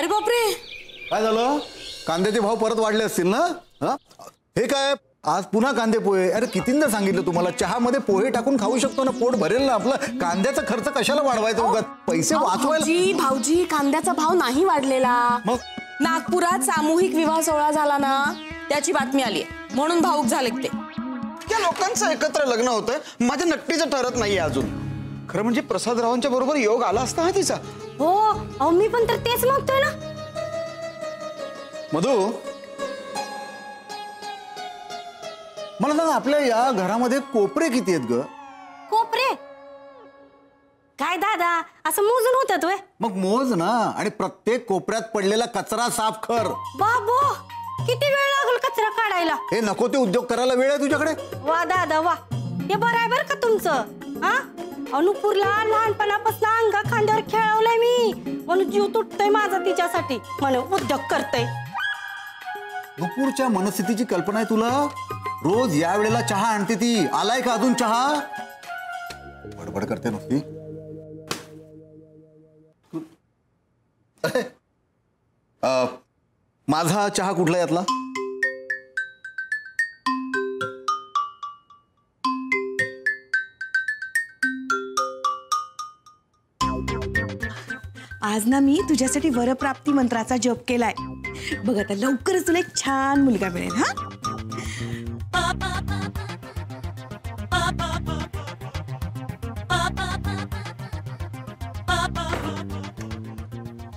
अरे बापरे, काय झालं? कांद्याचे भाव परत वाढले असतील ना? हे काय आज पुन्हा कांदे पोहे? अरे कितींदा सांगितलं तुम्हाला, चहामध्ये पोहे टाकून खाऊ शकतो ना, पोट भरेल ना आपलं. कांद्याचा खर्च कशाला वाढवायचा उगाच? पैसे वाचवायला. भाऊजी कांद्याचा भाव नाही वाढलेला. मग नागपुरात सामूहिक विवाह सोहळा झाला ना, त्याची बातमी आली म्हणून भाऊक झाले ते. त्या लोकांचं एकत्र लग्न होतंय, माझ्या नक्कीच ठरत नाहीये अजून. खरं म्हणजे प्रसादरावांच्या बरोबर योग आला असता हा तिचा. हो अहो, मी पण तर तेच म्हणतोय ना. मधू, मला सांग, आपल्या या घरामध्ये कोपरे किती आहेत ग? कोपरे काय दादा, असं मोजून होतात वय? मग मोज ना, आणि प्रत्येक कोपऱ्यात पडलेला कचरा साफ कर. बाबो, किती वेळ लागेल कचरा काढायला? हे नको ते उद्योग करायला वेळ आहे तुझ्याकडे? वा दादा वा, हे बरं आहे बरं का तुमचं. हा, अनुपूरला लहानपणापासून अंगा खांद्यावर खेळवलंय मी, म्हणून जीव तुटतोय माझा तिच्यासाठी, म्हणून उद्योग करतोय. अनुपूरच्या मनस्थितीची कल्पना आहे तुला? रोज या वेळेला चहा आणते ती. आलाय का अजून चहा? बडबड करते नुसती. माझा चहा कुठला यातला? आज ना मी तुझ्यासाठी वरप्राप्ती मंत्राचा जप केलाय बघ. आता लवकरच तुला एक छान मुलगा मिळेल. हा,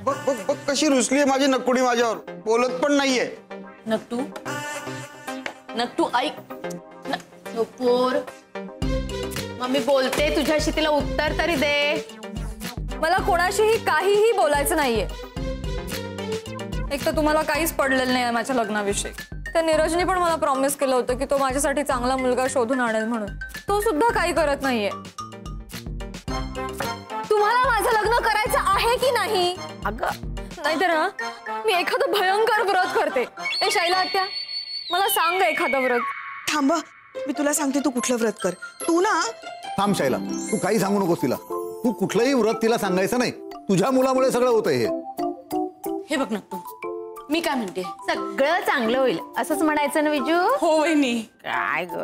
बघ बघ बघ कशी रुसलीये माझी नकुडी माझ्यावर, बोलत पण नाहीये. नक्टू नक्टू ऐक. नुपूर, मम्मी बोलते तुझ्याशी, तिला उत्तर तरी दे. मला कोणाशीही काहीही बोलायचं नाहीये. एक तर तुम्हाला काहीच पडलेलं नाही माझ्या लग्नाविषयी. त्या नीरजने पण मला प्रॉमिस केलं होतं की तो माझ्यासाठी चांगला मुलगा शोधून आणेल म्हणून. तो सुद्धा काही करत नाहीये. तुम्हाला माझं लग्न करायचं आहे की नाही? अगं नाहीतर ना मी एखादं भयंकर व्रत करते. ए शैला आत्या, मला सांग एखादं व्रत. थांबा, मी तुला सांगते तू कुठलं व्रत कर. तू ना थांब शैला, तू काही सांगू नकोस तिला. तू कुठलंही व्रत तिला सांगायचं नाही. तुझ्या मुलामुळे सगळं होतंय हे. हे बघ नक्टू, मी काय म्हणते, सगळं चांगलं होईल असंच म्हणायचं ना विजू? हो वहिनी. काय ग?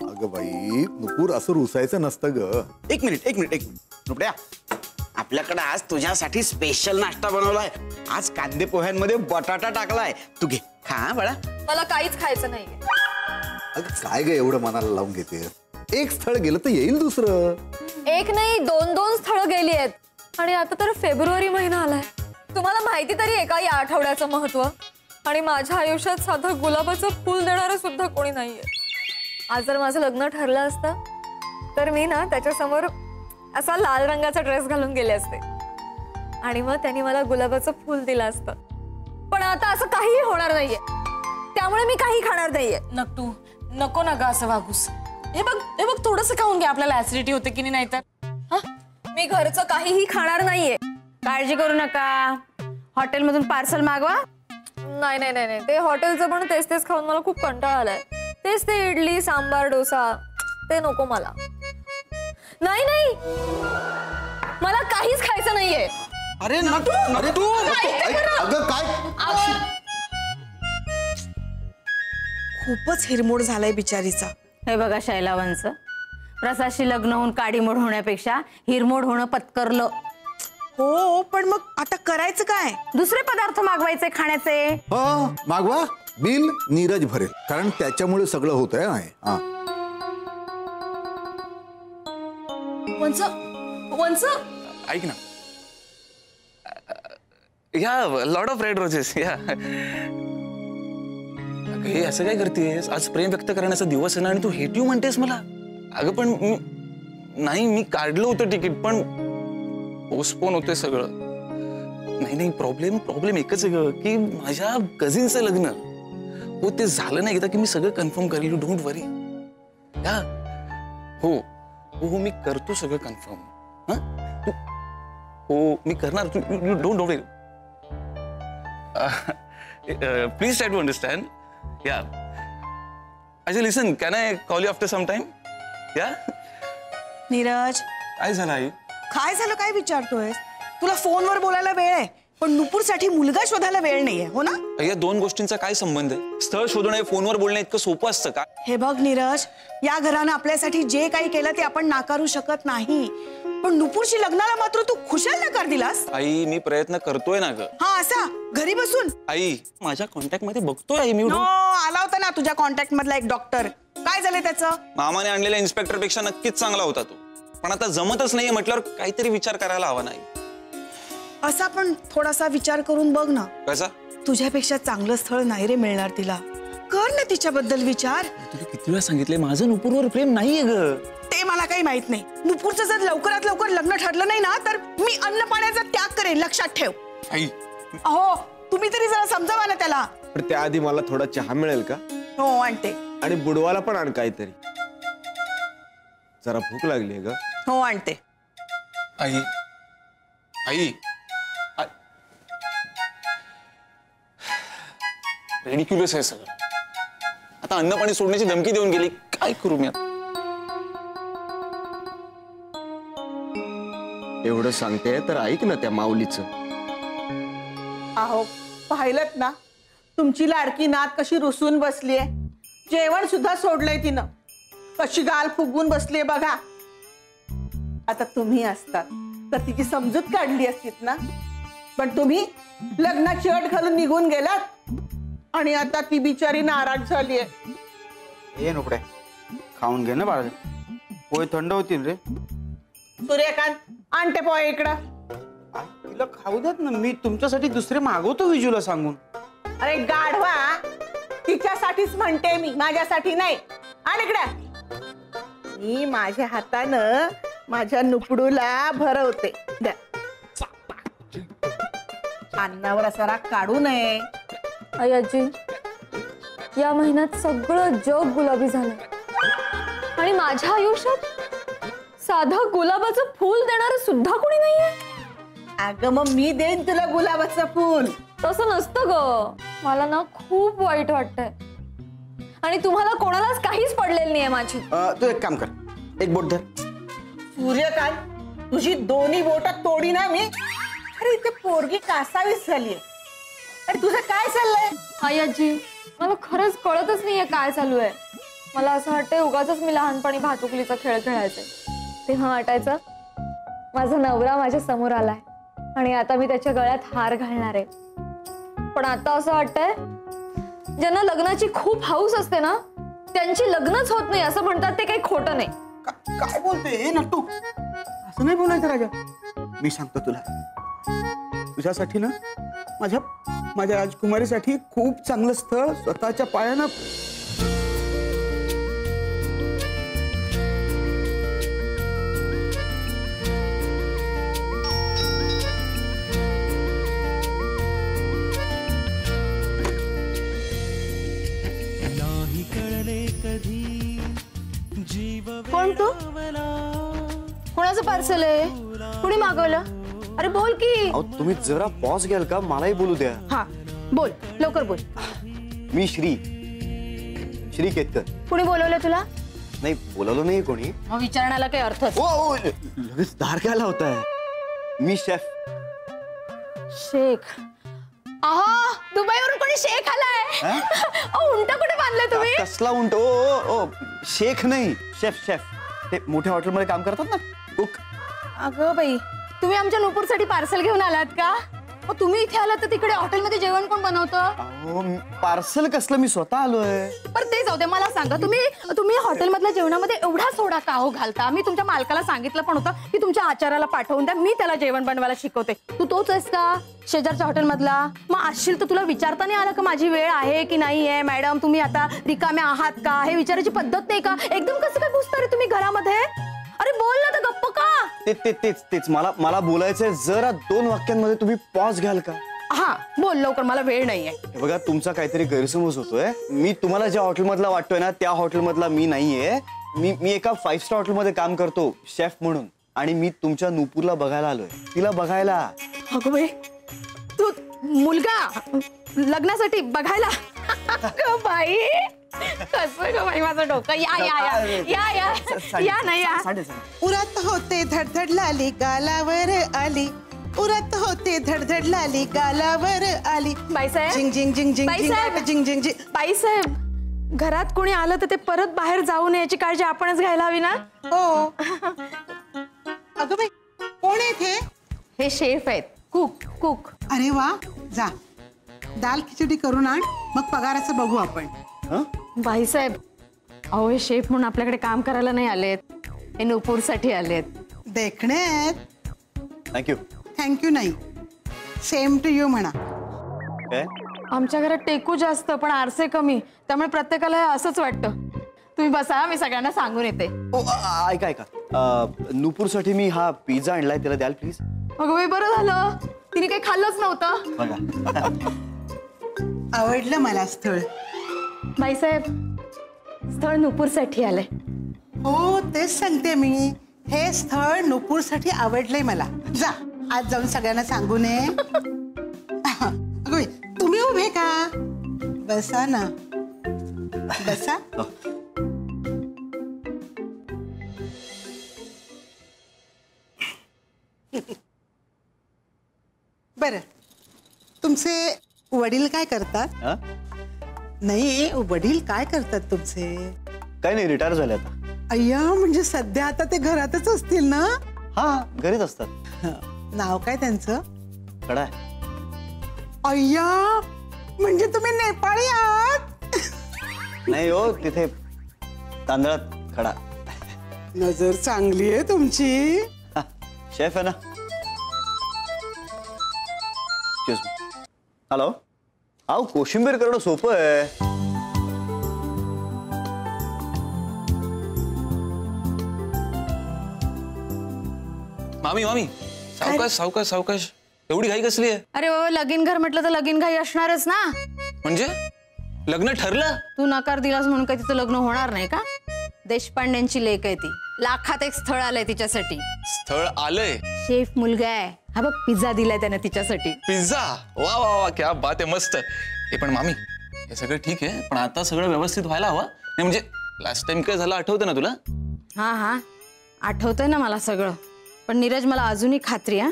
अगं बाई नुपूर, असं रुसायचं नसतं ग. एक मिनिट नुपड्या, आपल्याकडे आज तुझ्यासाठी स्पेशल नाश्ता बनवलाय. आज कांदे पोह्यांमध्ये बटाटा टाकलाय, तू घे खा बाळा. मला काहीच खायचं नाहीये. अगं काय ग एवढं मनाला लावून घेते? एक स्थळ गेलं तर येईल दुसरं. एक नाही, 2-2 स्थळं गेली आहेत. आणि आता तर फेब्रुवारी महिना आलाय. तुम्हाला माहिती तरी आहे का या आठवड्याचं महत्व? आणि माझ्या आयुष्यात साधं गुलाबाचं फूल देणारं सुद्धा कोणी नाहीये. आज जर माझं लग्न ठरलं असतं तर मी ना त्याच्यासमोर असा लाल रंगाचा ड्रेस घालून गेले असते आणि मग त्यांनी मला गुलाबाचं फूल दिलं असतं. पण आता असं काहीही होणार नाहीये, त्यामुळे मी काही खाणार नाहीये. नक्टू नको ना ग असं वागूस. हे बघ थोडस खाऊन घे, आपल्याला ऍसिडिटी होते की नाही तर. मी घरचं काहीही खाणार नाहीये. काळजी करू नका, हॉटेलमधून पार्सल मागवा. नाही नाही नाही, ते हॉटेलचं पण तेच खाऊन मला खूप कंटाळा आलाय. तेच ते इडली सांबार डोसा, ते नको मला. नाही नाही, मला काहीच खायचं नाहीये. अरे नक्टू, अगं काय? खूपच हिरमोड झालाय बिचारीचा. हे बघा शैलावंच, प्रसादशी लग्न होऊन काडीमोड होण्यापेक्षा हिरमोड होणं पत्करलं. हो, पण मग आता करायचं काय? दुसरे पदार्थ मागवायचे खाण्याचे. हो मागवा, बिल नीरज भरेल, कारण त्याच्यामुळे सगळं होतंय. वंच ऐक ना, या लॉट ऑफ रेड रोजेस या. हे असं काय करतेस? आज प्रेम व्यक्त करण्याचा दिवस आहे ना, आणि तू हेट यू म्हणतेस मला. अगं पण मी काढलं होतं तिकीट, पण पोस्टपोन होतंय सगळं. नाही प्रॉब्लेम एकच आहे ग, की माझ्या कझिनचं लग्न हो ते झालं नाही एकदा की मी सगळं कन्फर्म करेल. यू डोंट वरी. या हो हो मी करतो सगळं कन्फर्म. तू हो मी करणार. तू don't worry. Please try to understand. या अच्छा listen, can I call you after some time? या नीरज, काय झालं आई? काय झालं? काय विचारतोय? तुला फोनवर बोलायला वेळ आहे? पण नुपूरसाठी मुलगा शोधायला वेळ नाहीये, हो ना? या दोन गोष्टींचा काय संबंध आहे? स्थळ शोधणं फोनवर बोलणं इतकं सोपं असतं का? हे बघ नीरज, या घरानं आपल्यासाठी जे काही केलं ते आपण नाकारू शकत नाही, पण नुपूरशी लग्नाला मात्र तू खुशाल नकार दिलास. आई मी प्रयत्न करतोय ना ग. हा असा घरी बसून? आई माझ्या कॉन्टॅक्ट मध्ये बघतोय आई मी. आला होता ना तुझ्या कॉन्टॅक्ट मधला एक डॉक्टर, काय झालं त्याचं? मामाने आणलेल्या इन्स्पेक्टर पेक्षा नक्कीच चांगला होता तो, पण आता जमतच नाहीये म्हटल्यावर काहीतरी विचार करायला हवा नाही. असा पण थोडासा विचार करून बघ ना. कसा? तुझ्यापेक्षा चांगलं स्थळ नाही रे मिळणार तिला. कर ना तिच्याबद्दल विचार. तुला किती वेळा सांगितले माझं नुपूरवर प्रेम नाहीये ग. ते मला काही माहित नाही. नुपूरचं जर लवकरात लवकर लग्न ठरलं नाही ना तर मी अन्न पाण्याचा त्याग करेन, लक्षात ठेव. आई अहो तुम्ही तरी जरा समजावा ना त्याला. पण त्याआधी मला थोडा चहा मिळेल का? हो आणते. आणि बुडवाला पण आण काहीतरी, जरा भूक लागली ग. हो आणते. आई आई रेडिक्युलस आहे सगळं. आता अन्न पाणी सोडण्याची धमकी देऊन गेली, काय करू मी आता? एवढं सांगते तर ऐक ना त्या माऊलीचं. अहो पाहिलत ना तुमची लाडकी नात कशी रुसून बसलीये. जेवण सुद्धा सोडलंय तिनं, कशी गाल फुगवून बसलीये बघा. आता तुम्ही असतात तर तिची समजूत काढली असतीत ना, पण तुम्ही लग्नाची अट घालून निघून गेलात आणि आता ती बिचारी नाराज झालीये. ए नुकड्या, खाऊन घे ना बाळा, पोहे थंड होतील रे. सूर्यकांत आणते पोहे इकडं. तिला खाऊ द्यात ना, मी तुमच्यासाठी दुसरे मागवतो विजूला सांगून. अरे गाढवा, तिच्यासाठीच म्हणते मी, माझ्यासाठी नाही. आण इकडं. मी माझ्या हातानं माझ्या नुपडूला भरवते. द्या. अन्नावर असा राग काढू नये. आई आजी, या महिन्यात सगळं जग गुलाबी झालं आणि माझ्या आयुष्यात साधं गुलाबाचं फूल देणारं सुद्धा कोणी नाहीये. अगं मग मी देईन तुला गुलाबाचं फूल. तसं नसतं ग, मला ना खूप वाईट वाटतंय आणि तुम्हाला कोणालाच काहीच पडलेलं नाहीये माझी. तू एक काम कर, एक बोट धर. सूर्यकांत, तुझी दोन्ही बोट तोडी ना मी. अरे इथे पोरगी कासावीस झालीये. अरे तुझं काय चाललंय? आई आजी, मला खरंच कळतच नाहीये काय चालू आहे. मला असं वाटतंय उगाचच मी लहानपणी भातुकलीचा खेळ खेळायचे, तेव्हा वाटायचं माझा नवरा माझ्या समोर आलाय आणि आता मी त्याच्या गळ्यात हार घालणार आहे. पण आता असं वाटतंय ज्यांना लग्नाची खूप हौस असते ना त्यांची लग्नच होत नाही असं म्हणतात, ते काही खोटं नाही. काय बोलते नट्टू? असं नाही बोलायचं राजा. मी सांगतो तुला, तुझ्यासाठी ना माझ्या राजकुमारीसाठी खूप चांगलं स्थळ स्वतःच्या पायानं. कोण तू? कोणाचं पार्सल आहे? कुणी मागवलं? अरे बोल की. अहो तुम्ही जरा पॉज घ्याल का? मलाही बोलू द्या. हा बोल, लवकर बोल. मी श्री केतकर. कुणी बोलवलं तुला? नाही बोलवलं नाही कोणी. मग विचारण्याला काही अर्थच. ओ लगेच दार काय लावताय? मी शेफ शेख. आहा, दुबईवरून कोणी शेख आलाय? उंट कुठे बांधलाय तुम्ही? कसला उंट? ओ शेख नाही, शेफ. ते मोठ्या हॉटेलमध्ये काम करतात ना, कुक. अगं बाई, तुम्ही आमच्या नुपूरसाठी पार्सल घेऊन आलात का? मग तुम्ही इथे आलात तर तिकडे हॉटेलमध्ये जेवण कोण बनवतं? अहो पार्सल कसलं, मी स्वतः आलोय. पण ते जाऊ दे, मला सांगा तुम्ही हॉटेलमधल्या जेवणामध्ये एवढा सोडा का हो घालता? मी तुमच्या मालकाला सांगितलं पण होतं की तुमच्या आचार्याला पाठवून द्या, मी त्याला जेवण बनवायला शिकवते. तू तोच आहेस का शेजारच्या हॉटेलमधला? मग असशील तर तुला विचारता नाही आलं का माझी वेळ आहे की नाही आहे? मॅडम तुम्ही आता रिकाम्या आहात का? हे विचारायची पद्धत नाही का? एकदम कसं काय घुसता रे तुम्ही घरामध्ये? अरे बोल ना, तर गप्प का? तेच मला बोलायचंय. जरा 2 वाक्यांमध्ये तुम्ही पॉज घ्याल का? हा बोल लवकर, मला वेळ नाहीये. हे बघा, तुमचा काहीतरी गैरसमज होतोय. मी तुम्हाला ज्या हॉटेलमधला वाटतोय ना त्या हॉटेलमधला मी नाहीये. मी एका 5 स्टार हॉटेलमध्ये काम करतो शेफ म्हणून, आणि मी तुमच्या नुपूरला बघायला आलोय, तिला बघायला. अगं बाई, तू मुलगा लग्नासाठी बघायला? अगं बाई, कसं ग बाई माझं डोकं. या ना या. उरात होते धडधड लाली गालावर आली. उरत होते धडधड लाली गालावर आली बाईसाहेब? झिंग झिंग झिंग झिंग बाईसाहेब? झिंग झिंग झिंग. बाईसाहेब, घरात कोणी आलं तर ते परत बाहेर जाऊ नये याची काळजी आपणच घ्यायला हवी ना. हो अगं बाई कोण आहे ते? हे शेफ आहेत, कुक कुक. अरे वा, जा दाल खिचडी करून आण, मग पगाराचं बघू आपण. बाईसाहेब, अहो हे शेफ म्हणून आपल्याकडे काम करायला नाही आलेत, हे नूपूरसाठी आलेत. देखण्यात थँक्यू. थँक्यू नाही, सेम टू यू म्हणा. काय आमच्या घरात टेकू जास्त पण आरसे कमी, त्यामुळे प्रत्येकाला हे असंच वाटतं. तुम्ही बसा, मी सगळ्यांना सांगून येते. ऐका ऐका, नूपूरसाठी मी हा पिझ्झा आणलाय, त्याला द्याल प्लीज. अगं बाई, बरं झालं तिने काही खाल्लंच नव्हतं. बघा. आवडलं मला स्थळ. बाईसाहेब, स्थळ नूपूरसाठी आलंय. हो तेच सांगते मी, हे स्थळ नूपूरसाठी आवडलंय मला. जा आज जाऊन सगळ्यांना सांगून ये. अगं बाई, तुम्ही उभे का? बसा ना, बसा. बरं, तुमचे वडील काय करतात? हा? नाही, वडील काय करतात तुमचे? काही नाही, रिटायर झाले आता. अय्या, म्हणजे सध्या आता ते घरातच असतील ना? हा, घरीच असतात. नाव काय त्यांचं? कडा आहे. अय्या, म्हणजे तुम्ही नेपाळी आहात? नाही हो, तिथे तांदळात खडा. नजर चांगली आहे तुमची. शेफ आहे ना. हॅलो. अहो, कोशिंबीर करणं सोपं आहे. मामी मामी, सावकाश सावकाश सावकाश, एवढी घाई कसली आहे? अरे बाबा, लगीन घर म्हटलं तर लगीन घाई असणारच ना. म्हणजे लग्न ठरलं? तू नकार दिलास म्हणून काही तिचं लग्न होणार नाही का? देशपांड्यांची लेक आहे ती, लाखात एक स्थळ आलंय तिच्यासाठी. स्थळ आलंय? शेफ मुलगा आहे हा बघ, पिझ्झा दिलाय त्याने तिच्यासाठी. पिझ्झा? वा वा वा, क्या बात आहे, मस्त. हे पण मामी, हे सगळं ठीक आहे, पण आता सगळं व्यवस्थित व्हायला हवं. नाही म्हणजे लास्ट टाइम काय झालं आठवतं ना तुला? हा हा, आठवतंय ना मला सगळं. पण नीरज, मला अजूनही खात्री आहे,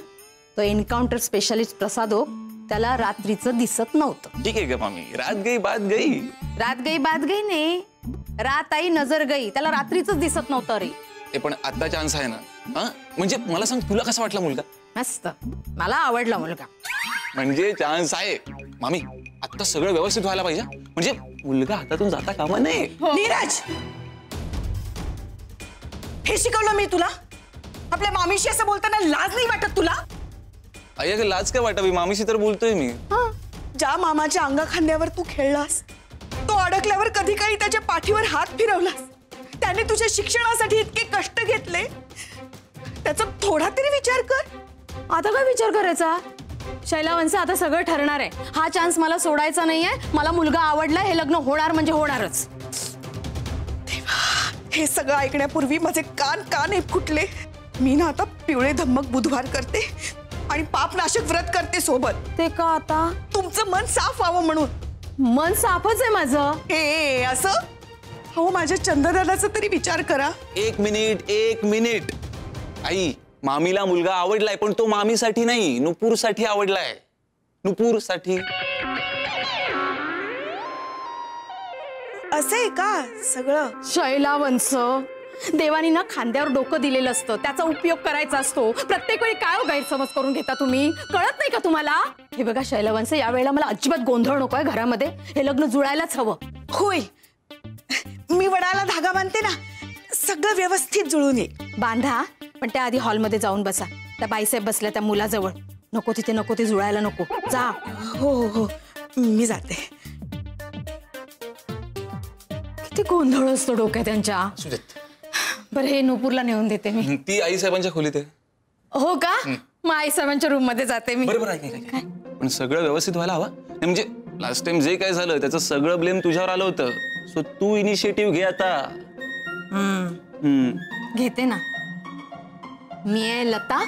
तो एन्काउंटर स्पेशालिस्ट प्रसाद हो, त्याला रात्रीचं दिसत नव्हतं. ठीक आहे का मामी, रात गई बात गई. रात गई बात गई नाही, रात आई नजर गई, त्याला रात्रीच दिसत नव्हतं रे. ते पण आता चान्स आहे ना. हा, म्हणजे मला सांग, तुला कसा वाटला मुलगा? मस्त, मला आवडला मुलगा. म्हणजे चान्स आहे मामी, आता सगळं व्यवस्थित व्हायला पाहिजे. म्हणजे मुलगा हातातून जाता कामा नये. नीरज, हे शिकवलं मी तुला? आपल्या मामीशी असं बोलताना लाज नाही वाटत तुला? अय्या, लाज काय वाटावी, मामीशी तर बोलतोय मी. ज्या मामाच्या अंगा खांद्यावर तू खेळलास, तो अडकल्यावर कधी काही त्याच्या पाठीवर हात फिरवलास, त्याने तुझ्या शिक्षणासाठी इतके कष्ट घेतले, त्याचा थोडा तरी विचार कर. आता काय विचार करायचा? शैलावंश, आता सगळं ठरणार आहे. हा चान्स मला सोडायचा नाहीये. मला मुलगा आवडला, हे लग्न होणार म्हणजे होणारच. हे सगळं ऐकण्यापूर्वी माझे कान कान फुटले. मी ना आता पिवळे धम्मक बुधवार करते आणि पापनाशक व्रत करते सोबत. ते का आता? तुमचं मन साफ व्हावं म्हणून. मन साफच आहे माझं. हे असं? हो, माझ्या चंद्रदादाचा तरी विचार करा. एक मिनिट आई, मामीला मुलगा आवडलाय, पण तो मामीसाठी नाही, नुपूरसाठी आवडलाय. नुपूरसाठी. असं आहे का सगळं? शैलावंश, देवानी ना खांद्यावर डोकं दिलेलं असतं, त्याचा उपयोग करायचा असतो. प्रत्येक वेळी काय गैरसमज करून घेता तुम्ही? कळत नाही का तुम्हाला? हे बघा शैलावंश, यावेळेला मला अजिबात गोंधळ नकोय घरामध्ये. हे लग्न जुळायलाच हवं. होईल, मी वडाला धागा बांधते ना, सगळं व्यवस्थित जुळून येईल. बांधा, पण त्याआधी हॉलमध्ये जाऊन बसा. त्या बाईसाहेब बसल्या त्या मुलाजवळ. नको तिथे, नको ते जुळायला नको. जा. हो हो हो, मी जाते. किती गोंधळ असतो डोक्यात त्यांच्या. बरं, हे नूपूरला नेऊन देते मी. ती आई साहेबांच्या खोलीत आहे. हो का? मग आई साहेबांच्या रूम मध्ये जाते मी. बरोबर आहे. पण सगळं व्यवस्थित व्हायला हवं. म्हणजे लास्ट टाइम जे काय झालं त्याचं सगळं ब्लेम तुझ्यावर आलं होतं. सो तू इनिशिएटिव्ह घे आता. घेते ना. मी आहे लता,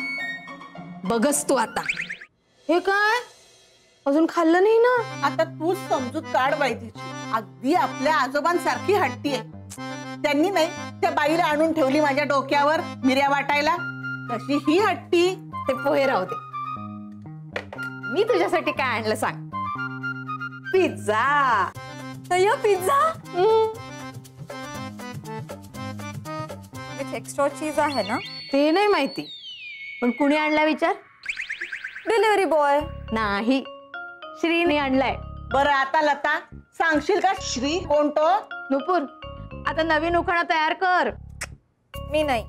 बघस तू आता. हे काय, अजून खाल्लं नाही ना? आता तूच समजूत काढ बाई तिची. अगदी आपल्या आजोबांसारखी हट्टी आहे. त्यांनी नाही त्या बाईला आणून ठेवली माझ्या डोक्यावर मिऱ्या वाटायला, तशी ही हट्टी. ते पोहे राहू दे. मी तुझ्यासाठी काय आणलं सांग? पिझ्झा. अय्या पिझ्झा विथ एक्स्ट्रा चीज आहे ना? ते नाही माहिती, पण कुणी आणला विचार? Delivery boy. नाही, श्रीने आणलाय. बरं आता लता सांगशील का श्री कोण तो? नुपूर, आता नवीन उखाणा तयार कर. मी नाही.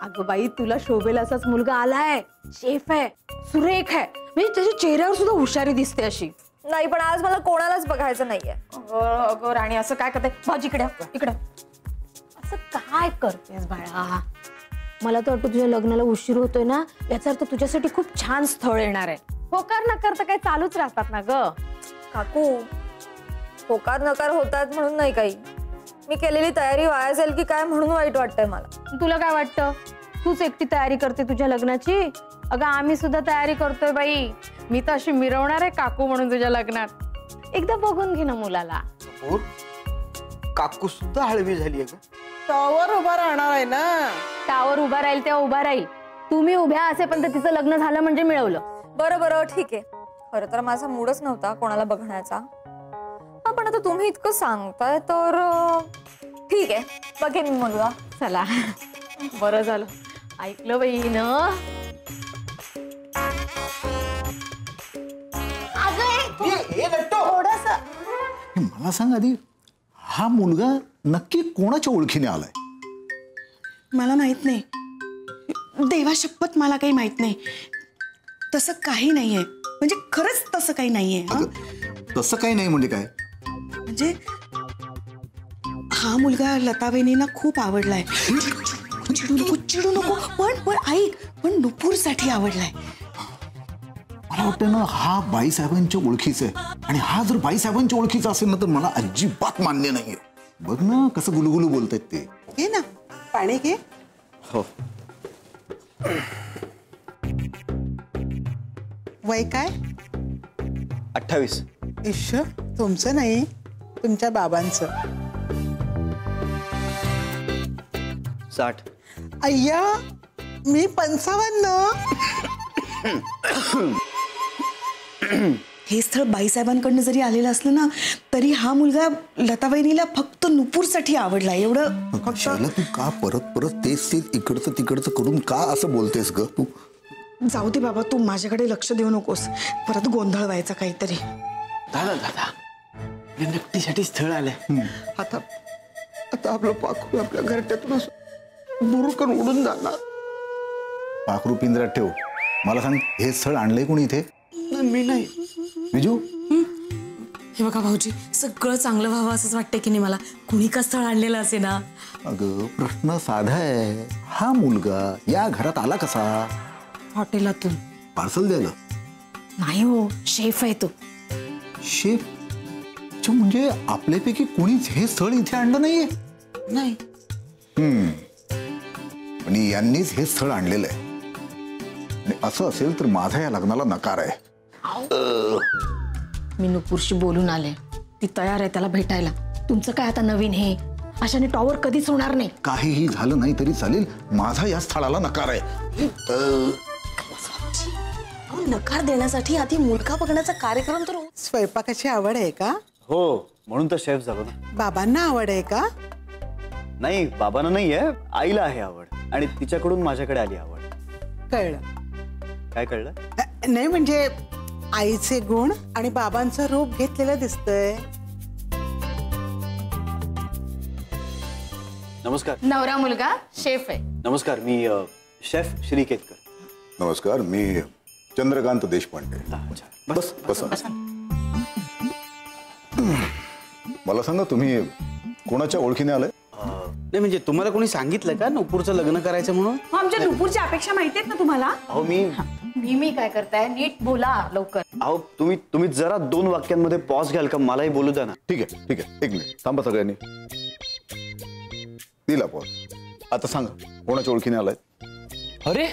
अगं बाई, तुला शोभेल असाच मुलगा आलाय. शेफ आहे, सुरेख आहे, म्हणजे त्याच्या चेहऱ्यावर सुद्धा हुशारी दिसते अशी. नाही, पण आज मला कोणालाच बघायचं नाहीये. अगं राणी, असं काय करते? भाऊजी इकडे इकडे. असं काय करतेस बाळा? मला तर वाटतं तुझ्या लग्नाला उशीर होतोय ना, याचा अर्थ तुझ्यासाठी खूप छान स्थळ येणार आहे. होकार नकार तर काही चालूच राहतात ना ग. काकू, होकार नकार होतात म्हणून नाही काही. मी केलेली तयारी वाया जाईल की काय म्हणून वाईट वाटतंय मला. तुला काय वाटतं? तूच एकटी तयारी करते तुझ्या लग्नाची? अगं आम्ही सुद्धा तयारी करतोय बाई. मी तर अशी मिरवणार आहे काकू म्हणून तुझ्या लग्नात. एकदा बघून घे ना मुलाला. काकू सुद्धा हळवी झाली आहे का? टॉवर उभा राहणार आहे ना. टावर उभा राहील तेव्हा उभा राहील. तुम्ही उभ्या असेपर्यंत तिचं लग्न झालं म्हणजे मिळवलं. बरं बरं ठीक आहे. खरं तर माझा मूडच नव्हता कोणाला बघण्याचा. पण आता तुम्ही इतकं सांगताय तर ठीक आहे, बघेन मी मुलगा. चला, बरं झालं ऐकलं बाई न. मला सांग आधी, हा मुलगा नक्की कोणाच्या ओळखीने आलाय? मला माहित नाही, देवा शपथ मला काही माहित नाही. तसं काही नाहीये, म्हणजे खरंच तसं काही नाहीये. अगं, तसं काही नाही म्हणजे काय? म्हणजे हा मुलगा लता वहिनींना खूप आवडलाय. चिडू नको, पण ऐक, पण नुपूरसाठी आवडलाय. मला वाटतं ना हा बाईसाहेबांच्या ओळखीचा आहे, आणि हा जर बाईसाहेबांच्या ओळखीचा असेल ना तर मला अजिबात मान्य नाहीये. बघ ना कसं गुलगुलू बोलतायत ते. घे ना पाणी घे. हो. वय काय? 28. ईश्वर, तुमचं नाही, तुमच्या बाबांचं. 60. अय्या, मी 55. हे स्थळ बाईसाहेबांकडनं जरी आलेलं असलं ना, तरी हा मुलगा लता वहिनीला फक्त नुपूरसाठी आवडला. एवढं शाला, तू का परत परत तेच इकडचं तिकडचं करून का असं बोलतेस ग तू? जाऊ दे बाबा, तू माझ्याकडे लक्ष देऊ नकोस, परत गोंधळ व्हायचा काहीतरी. दादा नक्कीसाठी स्थळ आलंय. आता आता आपलं पाखरू आपल्या घरट्यातून बुरुकन उडून जाणार. पाखरू पिंजऱ्यात ठेव. मला सांग, हे स्थळ आणलंय कोणी इथे? मी नाही. बिजू, हे बघा भाऊजी, सगळं चांगलं व्हावं असंच वाटतंय की नाही मला. कुणी का स्थळ आणलेलं असे ना. अगं प्रश्न साधा आहे. हा मुलगा या घरात आला कसा? हॉटेलातून. पार्सल द्यायला? नाही हो, शेफ आहे तो. शेफ? म्हणजे आपल्यापैकी कोणीच हे स्थळ इथे आणलं नाहीये? नाही. आणि यांनीच हे स्थळ आणलेलं आहे. आणि असं असेल तर माझा या लग्नाला नकार आहे. मी नुपूरशी बोलून आले, ती तयार आहे त्याला भेटायला. तुमचं काय आता नवीन हे? अशाने टॉवर कधीच होणार नाही. काहीही झालं नाही तरी चालेल, माझा या स्थळाला नकार आहे. नकार देण्यासाठी आधी मुलगा बघण्याचा कार्यक्रम तर. स्वयंपाकाची आवड आहे का? हो, म्हणून तर शेफ झालो ना. बाबांना आवड आहे का? नाही, बाबांना नाहीये, आईला आहे आवड, आणि तिच्याकडून माझ्याकडे आली आवड. कळलं. काय कळलं? नाही म्हणजे आईचे गुण आणि बाबांचं रूप घेतलेलं दिसतंय. नमस्कार. नवरा मुलगा शेफ आहे. नमस्कार, मी शेफ श्री केतकर. नमस्कार, मी चंद्रकांत देशपांडे. बस बस. मला सांगा, तुम्ही कोणाच्या ओळखीने आलाय? नाही म्हणजे तुम्हाला कोणी सांगितलं का नुपूरचं लग्न करायचं म्हणून? आमच्या नुपूरच्या अपेक्षा माहिती आहेत ना तुम्हाला? अहो मी काय करताय, नीट बोला लवकर. अहो तुम्ही जरा 2 वाक्यांमध्ये पॉज घ्याल का? मलाही बोलू द्या ना. ठीक आहे, ठीक आहे, 1 मिनिट थांबा सगळ्यांनी. दिला पॉज. आता सांगा, कोणाच्या ओळखीने आलाय? अरे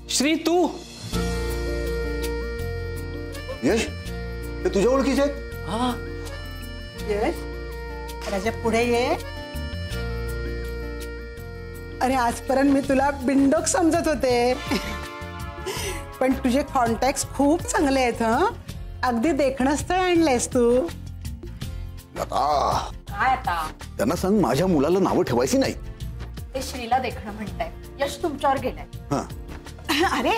श्री, तू? यश, ते तुझ्या ओळखीचे आहेत? हा. यश, राजा पुढे ये. अरे आजपर्यंत मी तुला बिंडोक समजत होते, पण तुझे कॉन्टॅक्ट खूप चांगले आहेत हं. अगदी देखणं स्थळ आणलंयस तू. लता, काय आता त्यांना सांग माझ्या मुलाला नावं ठेवायची नाही. ते श्रीला देखणं म्हणताय, यश तुमच्यावर गेलाय. हा. अरे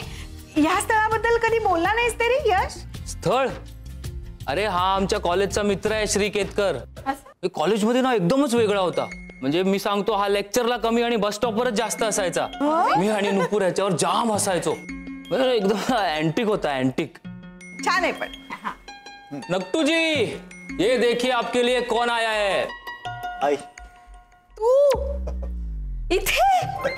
या स्थळाबद्दल कधी बोलला नाहीस तरी यश. स्थळ? अरे हा आमच्या कॉलेजचा मित्र आहे श्री केतकर. कॉलेजमध्ये ना एकदमच वेगळा होता. म्हणजे मी सांगतो, हा लेक्चरला कमी आणि बस स्टॉपवरच जास्त असायचा. मी आणि नुपूर ह्याच्यावर जाम हसायचो. एकदम अँटिक होता, अँटिक. छान आहे पण. नक्टू जी, ये देखिए आपके लिए कौन आया है. आई तू इथे